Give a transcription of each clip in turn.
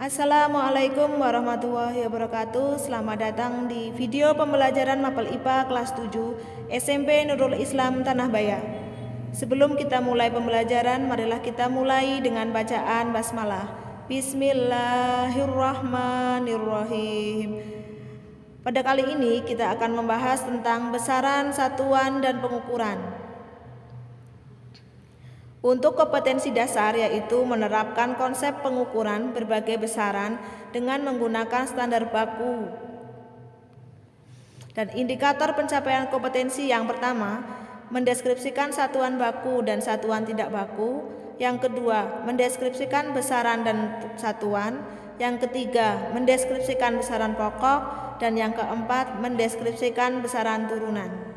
Assalamualaikum warahmatullahi wabarakatuh. Selamat datang di video pembelajaran Mapel IPA kelas 7 SMP Nurul Islam Tanah Baya. Sebelum kita mulai pembelajaran, marilah kita mulai dengan bacaan basmalah. Bismillahirrahmanirrahim. Pada kali ini kita akan membahas tentang besaran, satuan, dan pengukuran. Untuk kompetensi dasar, yaitu menerapkan konsep pengukuran berbagai besaran dengan menggunakan standar baku. Dan indikator pencapaian kompetensi yang pertama, mendeskripsikan satuan baku dan satuan tidak baku. Yang kedua, mendeskripsikan besaran dan satuan. Yang ketiga, mendeskripsikan besaran pokok. Dan yang keempat, mendeskripsikan besaran turunan.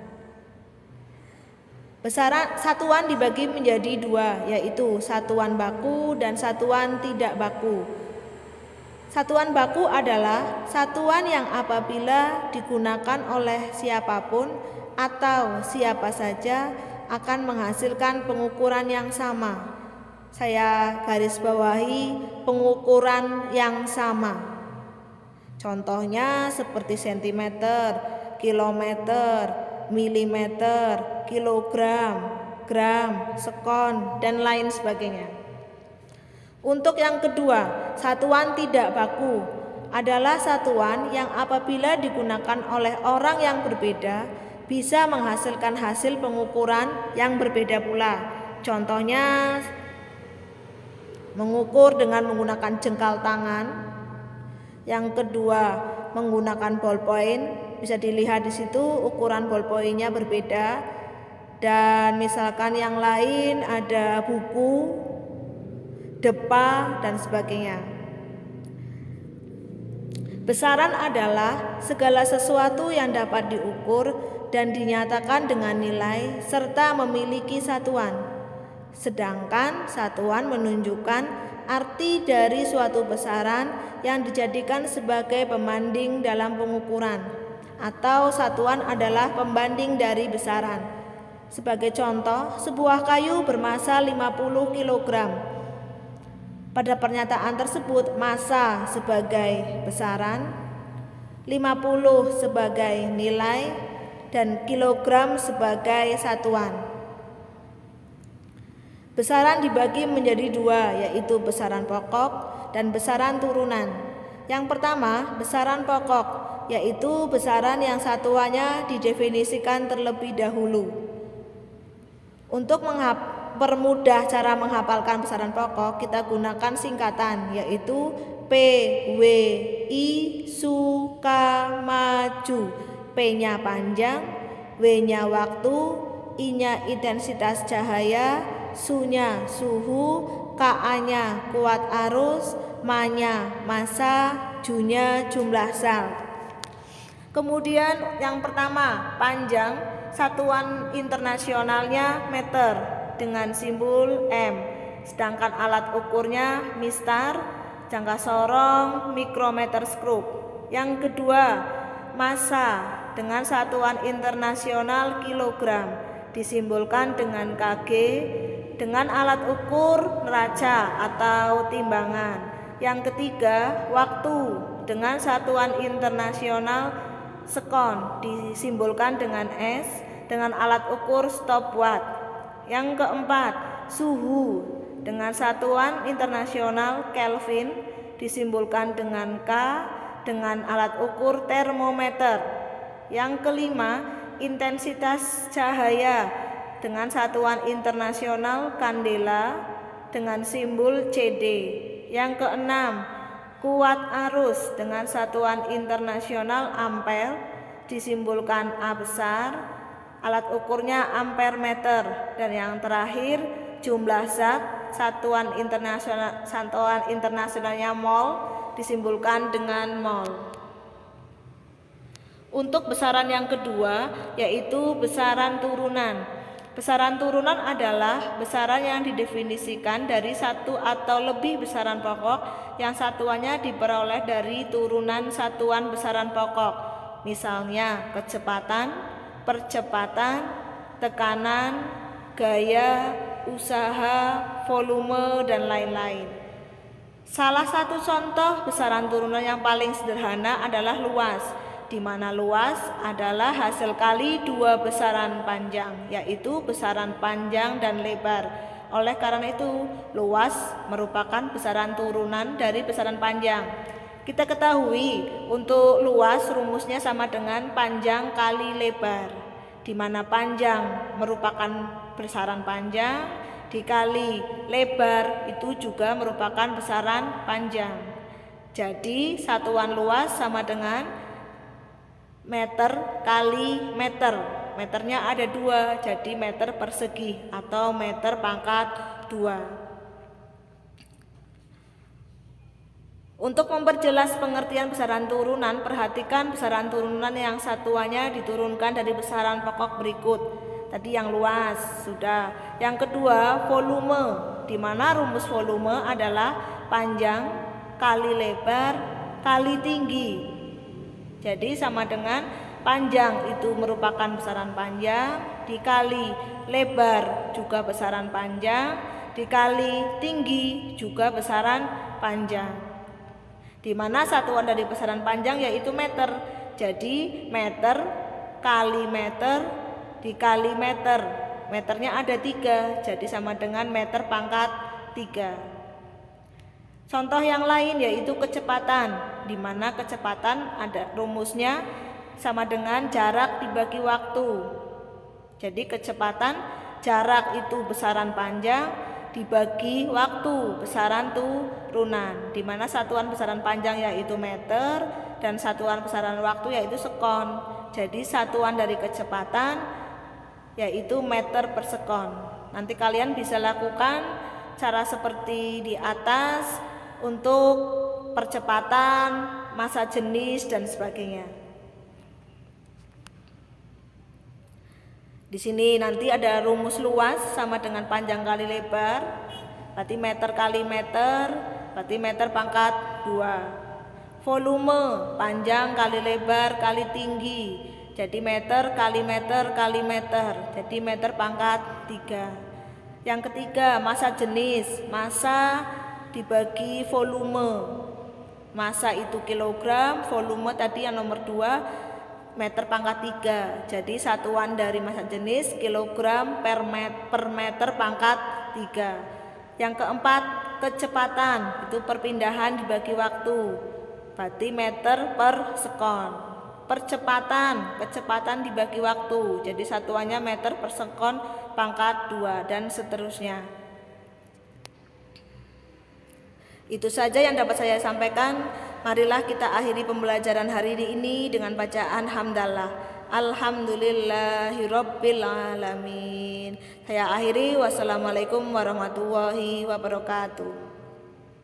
Besaran satuan dibagi menjadi dua, yaitu satuan baku dan satuan tidak baku. Satuan baku adalah satuan yang apabila digunakan oleh siapapun atau siapa saja akan menghasilkan pengukuran yang sama. Saya garis bawahi pengukuran yang sama. Contohnya seperti sentimeter, kilometer, milimeter, kilogram, gram, sekon, dan lain sebagainya. Untuk yang kedua, satuan tidak baku adalah satuan yang apabila digunakan oleh orang yang berbeda bisa menghasilkan hasil pengukuran yang berbeda pula. Contohnya mengukur dengan menggunakan jengkal tangan. Yang kedua, menggunakan ballpoint. Bisa dilihat di situ ukuran ballpointnya berbeda. Dan misalkan yang lain ada buku, depa, dan sebagainya. Besaran adalah segala sesuatu yang dapat diukur dan dinyatakan dengan nilai serta memiliki satuan. Sedangkan satuan menunjukkan arti dari suatu besaran yang dijadikan sebagai pembanding dalam pengukuran. Atau satuan adalah pembanding dari besaran. Sebagai contoh, sebuah kayu bermassa 50 kg. Pada pernyataan tersebut, massa sebagai besaran, 50 sebagai nilai, dan kilogram sebagai satuan. Besaran dibagi menjadi dua, yaitu besaran pokok dan besaran turunan. Yang pertama, besaran pokok, yaitu besaran yang satuannya didefinisikan terlebih dahulu. Untuk mempermudah cara menghafalkan besaran pokok, kita gunakan singkatan, yaitu P, W, I, Su, K, Maju. P-nya panjang, W-nya waktu, I-nya intensitas cahaya, Su-nya suhu, Ka-nya kuat arus, Ma-nya massa, Ju-nya jumlah sel. Kemudian yang pertama, panjang, satuan internasionalnya meter dengan simbol M. Sedangkan alat ukurnya mistar, jangka sorong, mikrometer skrup. Yang kedua, massa dengan satuan internasional kilogram, disimbolkan dengan Kg, dengan alat ukur neraca atau timbangan. Yang ketiga, waktu dengan satuan internasional sekon, disimbolkan dengan S, dengan alat ukur stopwatch. Yang keempat, suhu dengan satuan internasional Kelvin, disimbolkan dengan K, dengan alat ukur termometer. Yang kelima, intensitas cahaya dengan satuan internasional kandela, dengan simbol CD. Yang keenam, kuat arus dengan satuan internasional ampere, disimbolkan A besar, alat ukurnya ampere meter. Dan yang terakhir, jumlah zat, satuan internasionalnya mol, disimbolkan dengan mol. Untuk besaran yang kedua, yaitu besaran turunan. Besaran turunan adalah besaran yang didefinisikan dari satu atau lebih besaran pokok yang satuannya diperoleh dari turunan satuan besaran pokok. Misalnya kecepatan, percepatan, tekanan, gaya, usaha, volume, dan lain-lain. Salah satu contoh besaran turunan yang paling sederhana adalah luas, di mana luas adalah hasil kali dua besaran panjang, yaitu besaran panjang dan lebar. Oleh karena itu, luas merupakan besaran turunan dari besaran panjang. Kita ketahui untuk luas rumusnya sama dengan panjang kali lebar, di mana panjang merupakan besaran panjang dikali lebar itu juga merupakan besaran panjang. Jadi satuan luas sama dengan meter kali meter. Meternya ada 2, jadi meter persegi atau meter pangkat 2. Untuk memperjelas pengertian besaran turunan, perhatikan besaran turunan yang satuannya diturunkan dari besaran pokok berikut. Tadi yang luas sudah. Yang kedua, volume, di mana rumus volume adalah panjang kali lebar kali tinggi. Jadi sama dengan panjang itu merupakan besaran panjang dikali lebar juga besaran panjang dikali tinggi juga besaran panjang. Di mana satuan dari besaran panjang yaitu meter. Jadi meter kali meter dikali meter. Meternya ada 3, jadi sama dengan meter pangkat 3. Contoh yang lain yaitu kecepatan, di mana kecepatan ada rumusnya sama dengan jarak dibagi waktu. Jadi kecepatan jarak itu besaran panjang dibagi waktu besaran turunan, di mana satuan besaran panjang yaitu meter dan satuan besaran waktu yaitu sekon. Jadi satuan dari kecepatan yaitu meter per sekon. Nanti kalian bisa lakukan cara seperti di atas untuk percepatan, massa jenis dan sebagainya. Di sini nanti ada rumus luas sama dengan panjang kali lebar, berarti meter kali meter, berarti meter pangkat 2. Volume, panjang kali lebar kali tinggi, jadi meter kali meter kali meter, jadi meter pangkat 3. Yang ketiga, massa jenis, massa dibagi volume. Massa itu kilogram, volume tadi yang nomor 2 meter pangkat 3. Jadi satuan dari massa jenis kilogram per meter pangkat 3. Yang keempat, kecepatan, itu perpindahan dibagi waktu, berarti meter per sekon. Kecepatan dibagi waktu, jadi satuannya meter per sekon pangkat 2 dan seterusnya. Itu saja yang dapat saya sampaikan. Marilah kita akhiri pembelajaran hari ini dengan bacaan hamdalah. Alhamdulillahirabbil alamin. Saya akhiri, wassalamualaikum warahmatullahi wabarakatuh.